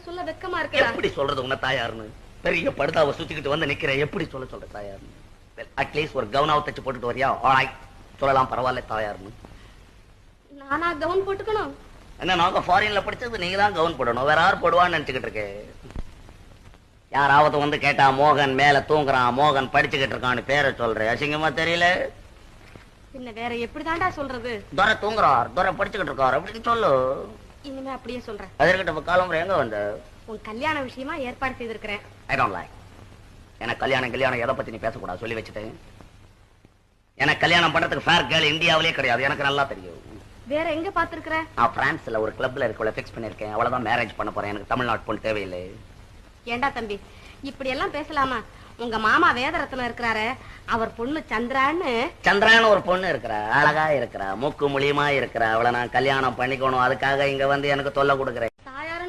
சொல்ல வெக்கமா இருக்குடா. எப்படி சொல்றது உன்ன தாயாருன்னு? பெரிய படுதாவை சுத்திக்கிட்டு வந்து நிக்கிறேன், எப்படி சொல்ற தாயாருன்னு? அட்லீஸ்ட் ஒரு கவுனாவை தச்சு போட்டுட்டு வரியா? ஆய் சொல்லலாம், பரவாயில்ல தாயாருன்னு. நானா கவுன் போட்டுக்கணும்? என்ன, நாங்க ஃபாரின்ல படிச்சது, நீங்க தான் கவுன் போடணும், வேற யார் போடுவான்னு நினைச்சுக்கிட்டு இருக்கேன். யாராவது வந்து கேட்டா மோகன் மேல தூங்குறான், மோகன் படிச்சுக்கிட்டு இருக்கான்னு பேரை சொல்றேன், அசிங்கமா தெரியல? பின்ன வேற எப்படிதான்டா சொல்றது? துரை தூங்குறார், துரை படிச்சுக்கிட்டு இருக்கார் அப்படின்னு சொல்லு. இனிமே அப்படியே சொல்றேன். அதற்கிட்ட காலம்புற எங்க வந்த? உன் கல்யாண விஷயமா ஏற்பாடு செய்திருக்கிறேன். I don't like. எனக்கு கல்யாணம் எதை பத்தி நீ பேசக்கூடாது சொல்லி வச்சுட்டேன். எனக்கு கல்யாணம் பண்றதுக்கு ஃபேர் கேர்ள் இந்தியாவிலே கிடையாது, எனக்கு நல்லா தெரியும். வேற எங்க பாத்துருக்கிற? நான் பிரான்ஸ்ல ஒரு கிளப்ல இருக்கவளை ஃபிக்ஸ் பண்ணிருக்கேன், அவ்வளவுதான் மேரேஜ் பண்ண போறேன். எனக்கு தமிழ்நாட்டு பொண்ணு தேவையில்லை. ஏண்டா தம்பி இப்படி எல்லாம் பேசலாமா? உங்க மாமா வேதரத்னம் இருக்கிறாரு, அவர் பொண்ணு சந்திரான்னு ஒரு பொண்ணு இருக்கிறா, அழகா இருக்கிறா, மூக்கு முழியமா இருக்கிறா, அவளை நான் கல்யாணம் பண்ணிக்கணும். அதுக்காக இங்க வந்து எனக்கு தொல்லை கொடுக்குறேன்.